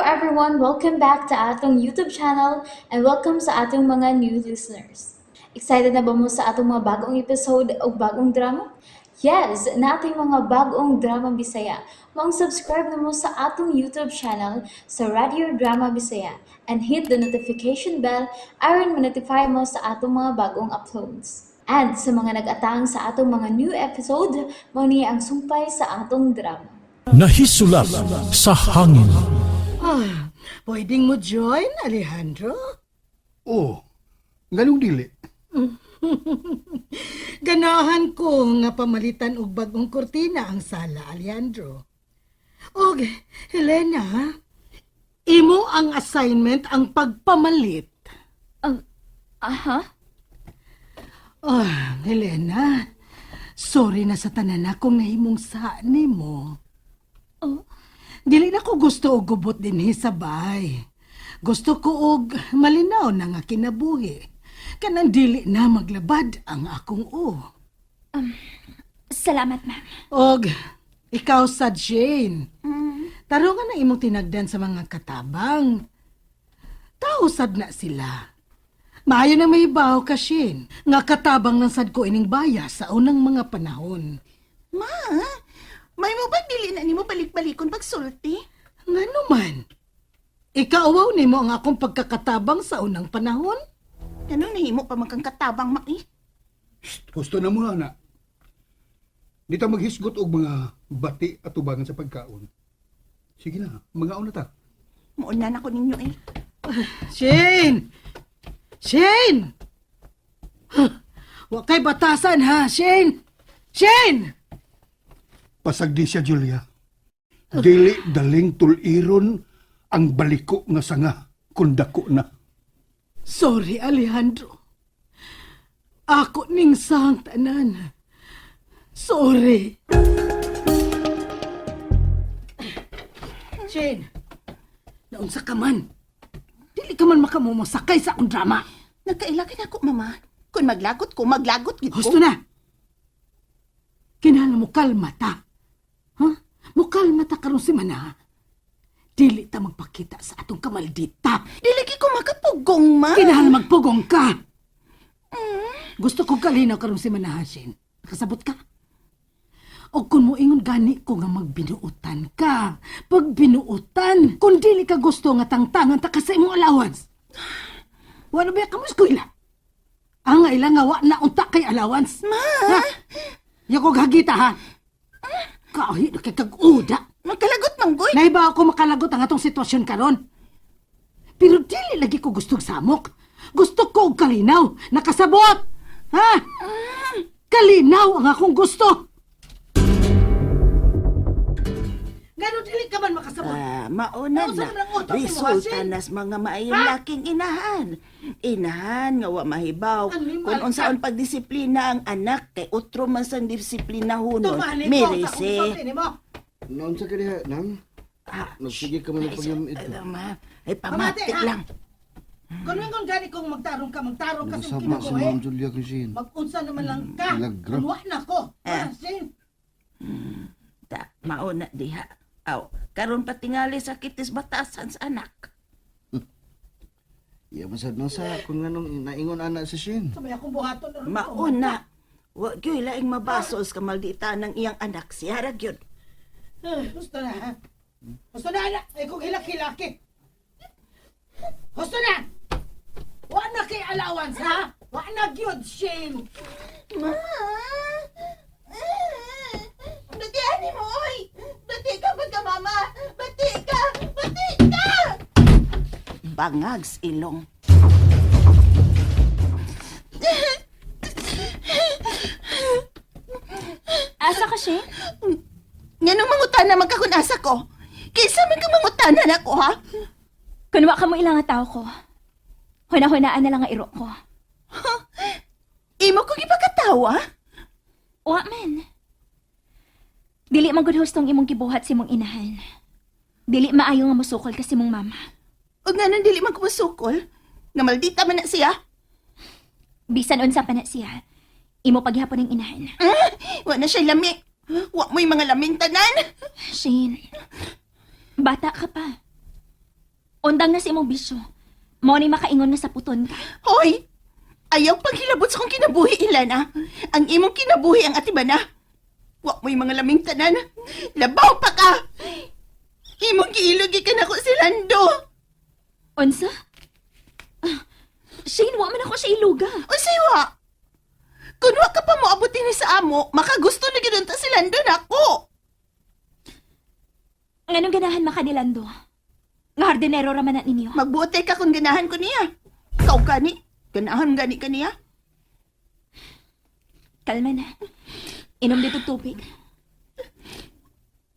everyone! Welcome back to atong YouTube channel and welcome sa atong mga new listeners. Excited na ba mo sa atong mga bagong episode o bagong drama? Yes, na ating mga bagong drama Bisaya. Mag-subscribe na mo sa atong YouTube channel sa Radio Drama Bisaya and hit the notification bell aron ma-notify mo sa atong mga bagong uploads. And sa mga nag-atang sa atong mga new episode, mo niya ang sumpay sa atong drama. Nahisulat sa hangin. Pwedeng mo join, Alejandro? Oh, ganong dili. Ganahan ko nga pamalitan og bagong kurtina ang sala, Alejandro. Og, Helena, imo ang assignment ang pagpamalit. Aha? Oh, Helena, sorry na sa tanan akong nahimong sa nimo. Dili na ko gusto og gubot dinhi sa bahay. Gusto ko og malinaw na nga kinabuhi. Kanang dili na maglabad ang akong Salamat, ma'am. Og ikaw sa Jane. Tarungan na imong tinagdan sa mga katabang. Tausad na sila. Maayo na may baho ka, Shane, nga katabang ng sad ko ining baya sa unang mga panahon. Ma, may mo ba dili na nimo balik-balikon pagsulti? Ngano man? Ikaawaw nimo ang akong pagkakatabang sa unang panahon? Anong nahimo pa magkang katabang, ma eh? Gusto na mo na. Di ta maghisgot og mga bati at tubangan sa pagkaon. Sige na, mga na ta. Muuna na ko ninyo eh. Shane! Shane! Wa kay batasan ha, Shane! Shane! Pasagdi siya, Julia. Dili daling tuliron ang baliko nga sanga kung dako na. Sorry, Alejandro. Ako ning sang tanan. Sorry. Shane, naunsa ka man? Dili ka man makamumasakay sa akong drama. Nagkailakin ako, mama. Kung maglagot ko, maglagot gid ko. Gusto na. Kinahanglan mo kalma ta. Ha? Mo kalma ta karon si Mana. Dili ta magpakita sa atong kamaldita. Dilagi ko makapugong, ma. Kinahanglan magpugong ka. Gusto ko kalinaw karon si Mana, Shane. Nakasabot ka? O kung mo ingon gani ko nga magbinuutan ka. Pag binuutan, kung dili ka gusto nga tangtangan ta ka sa imong allowance. Wala ba ka mo eskwela? Ang ila nga wa na unta kay allowance. Ma! Ha? Yako gagita ha. Kahit na kay kag-uda. Magkalagot, manggoy. Naiba ako makalagot ang atong sitwasyon karon. Pero dili lagi ko gustong samok. Gusto ko og kalinaw. Nakasabot! Ha? Kalinaw ang akong gusto. Gano'n dili ka man makasabot? Mauna Nausa na. ng utok ni Resulta Wasin. nas mga maayong laking inahan. Inahan nga wa mahibaw. Animal Kung ka. unsaon pagdisiplina ang anak, kay utro man sang disiplina hunon. Tumali ko sa Mirisi. akong sabi mo. Noon sa kaniya, nang? Nagsige ka man ng pagyamid. Ma, ay pamati ha? lang. Kung gani kong magtarong ka sa Nasama imong si kinabuhi. Ma'am Julia Cuisine. Mag-unsa naman lang ka. Milagra. Kunwa na ko. Eh. Sin. Ta, mauna diha. Aw, karon patingali sa kitis batasan sa anak. Iya masad na sa kung anong naingon ana sa Shin. Sabay akong buhaton. na rin. Mauna. Wa gyud laing mabasos ka maldita ng iyang anak siya ra gyud. Gusto na ha? Gusto na anak. Ay kung hilak-hilaki. Gusto na. Wa na kay allowance ha? Wa na gyud, Shane. Ma! Dati ani mo, oy! Dati ka ba ka, mama? Bati ka! Bati ka! Bangags ilong. Asa ka, Shane? Nganong mangutana magkakunasa ko? Kaysa man ka mangutanan ako, ha? Kunwa ka mo ilang nga tao ko. Huna-hunaan na lang nga iro ko. Imo ko gipakatawa? Wa man. Dili man gud hustong imong gibuhat si mong inahan. Dili maayo nga musukol ka si mong mama. O nga nang dili man ko masukol? Nga maldita man na siya? Bisan unsa pa na siya. Imo paghapon ng inahan. Wa na siya lami. Wa mo'y mga laming tanan. Shane, bata ka pa. Undang na si imong bisyo. Mo ni makaingon nga sa puton ka. Hoy! Ayaw paghilabot sa kong kinabuhi, Ilana. Ang imong kinabuhi ang atibana. Wa mo'y mga laming tanan. Labaw pa ka! Imong giilogi ka na ko si Lando. Unsa? Shane, wa man ako siya iluga. O siwa! Kung wa ka pa mo abutin ni sa amo, makagusto na ginunta si Lando na ako. Nganong ganahan makanilando? Nga hardinero raman na ninyo. Magbuotay ka kung ganahan ko niya. Kau gani. Ganahan gani ka niya. Kalma na. Inom dito tubig.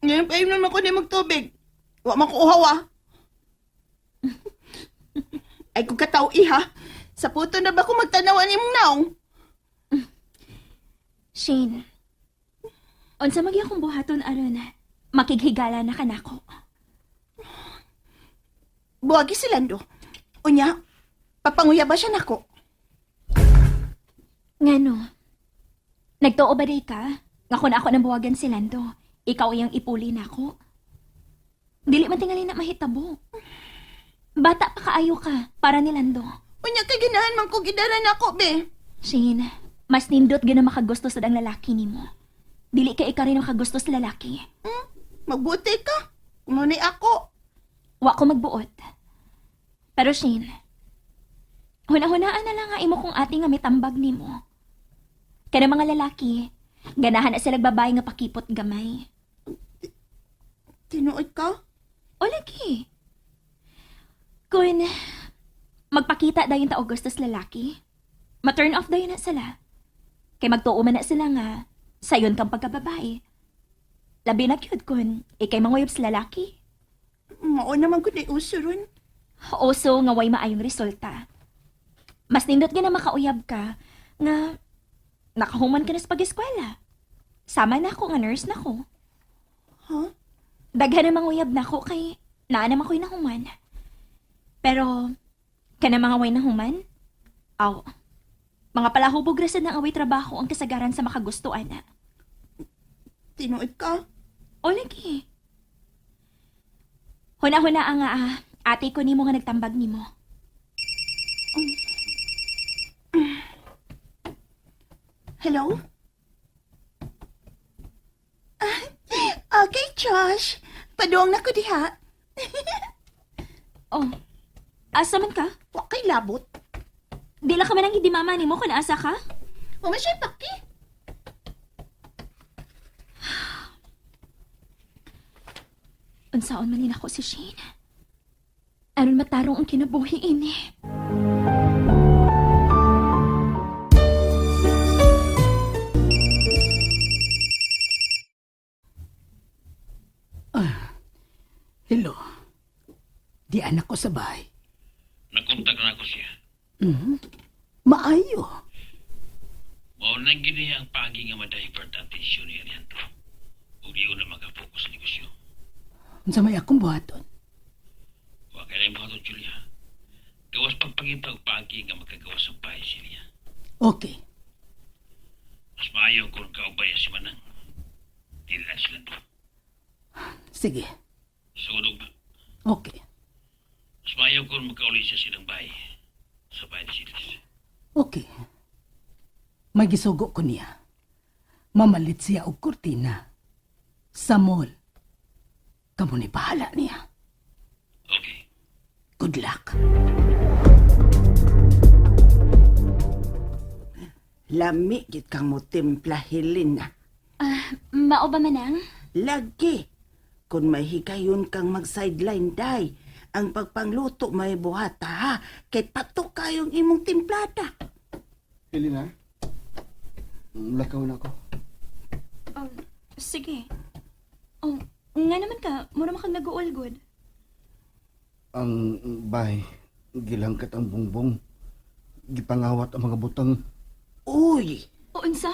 Ngayon pa yun naman ko niya magtubig. Wa makuuhaw ah. Ay kung kataw iha. Sa puto na ba ko magtanawan imong naong? Shane, unsa magi akong buhaton aron makighigala na kanako. Buwagi si Lando. Unya, papanguya ba siya nako? Ngano? Nagtuo ba day ka? Nga kung ako nang buwagan si Lando, ikaw iyang ipuli nako. Dili man tingali na mahitabo. Bata pa kaayo ka para ni Lando. Unya kay ginahan man ko gidaran nako be. Shane, mas nindot gina makagusto sa dang lalaki nimo. Dili ka ikaw rin makagusto sa lalaki. Magbuti ka. Umunay ako. Wa ko magbuot. Pero Shane, hunahunaan na lang nga imo kung ati nga mitambag nimo. Kaya mga lalaki, ganahan na sila babae nga pakipot gamay. Tinuod ka? O lagi. Kung magpakita dayon ta gusto sa lalaki, ma-turn off dayon na sila. Kay magtuo man na sila nga, sayon kang pagkababae. Labi na cute kun, ikay manguyab sa lalaki. Mao naman ko di uso ron. Oso nga way maayong resulta. Mas nindot nga na makauyab ka, nga nakahuman ka na sa pag-eskwela. Sama na ako nga nurse na ko. Huh? Daghan na manguyab na ko kay naa naman ko'y nahuman. Pero, kana mga way nahuman, aw, mga palahubog rasad na away trabaho ang kasagaran sa makagustuhan na. Tinuod ka? O lagi. Huna-huna ang ate ko nimo nga nagtambag nimo. Hello? Okay, Josh. Paduong na ko diha. Oh, asa man ka? Wa kay labot. Di lang ka man ang hindi mama nimo kung asa ka? Wa man siya paki. Unsaon man ako si Shane. Aron matarong ang kinabuhi ini. Hello. Di anak ko sa bahay. Nakontak na ako siya. Maayo. Mao nang gini ang pagi nga ma-divert ang tensyon niya niyan. Ug di na makapokus sa negosyo. Unsa may akong buhaton? Wa kay lang mga Julia. Gawas pagpangita og pagi nga makagawas sa bahay siya. Okay. Mas maayo kung kaubaya si Manang. Dili na sila to. Sige. Sudog ba? Okay. Mas maayo kung magkauli siya silang bahay. Sa bahay ni Silis. Okay. Magisugo ko niya. Mamalit siya og kurtina. Sa mall. Kamu ni bahala niya. Okay. Good luck. Lami gid kang mo timpla Helena. Mao ba manang? Lagi. Kung may higayon kang mag-sideline day, ang pagpangluto may buhata ha. Kay pato kayong imong timplada. Helena, lakaw na ako. Oh, sige. Oh, nga naman ka, mura makang nag-uulgod. Ang bahay, gilangkat ang bungbong. Gipangawat ang mga butang. Uy! O unsa?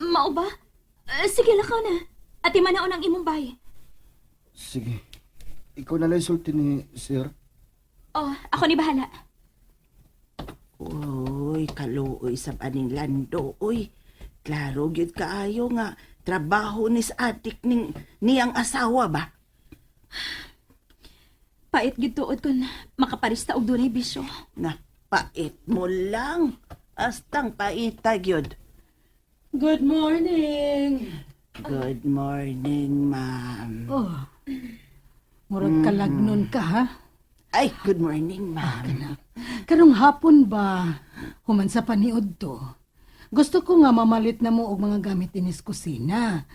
Mao ba? Sige lakaw na. Ati manaon ang imong bay. Sige, ikaw na lang sulti ni Sir. Oh, ako ni bahala. Uy, kaluoy sa aning Lando, uy. Klaro gyud kaayo nga trabaho ni sa adik niyang asawa ba? Pait gid tuod kun makaparista og dunay bisyo. Napait mo lang. Astang paita gyud. Good morning. Good morning, ma'am. Oh, murag kalagnon ka, ha? Ay, good morning, ma'am. Karong hapon ba, human sa paniod to, gusto ko nga mamalit na mo og mga gamit inis kusina.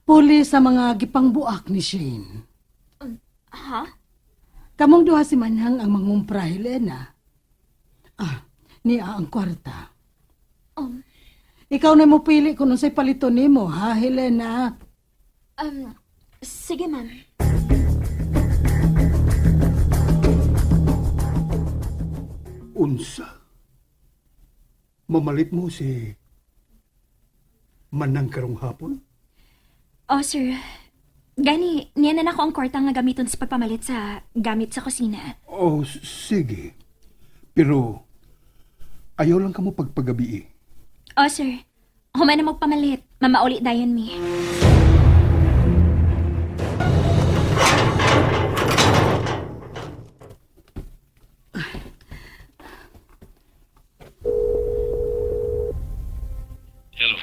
Puli sa mga gipangbuak ni Shane. Ha? Kamong duha si Manhang ang mangumpra, Helena. Niya ang kwarta. Ikaw na mo pili kung unsay palito nimo, ha, Helena? Sige, ma'am. Unsa? Mamalit mo si Manang karong hapon? Oh, sir. Gani, niya na nako ang kwarta nga gamiton sa pagpamalit sa gamit sa kusina. Oh, sige. Pero, ayaw lang ka mo pagpagabi. Oh, sir. Human na magpamalit. Mamauli dayon mi. Hello.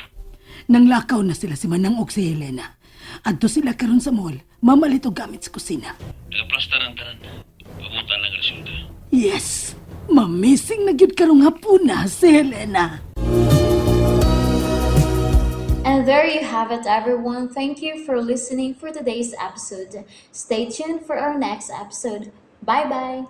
Nanglakaw na sila si Manang og si Helena. Adto sila karon sa mall, mamalit og gamit sa kusina. Nagaplastar ang tanan. Pamunta lang resulta. Yes! Mamising na gyud karong hapuna si Helena. And there you have it, everyone. Thank you for listening for today's episode. Stay tuned for our next episode. Bye bye.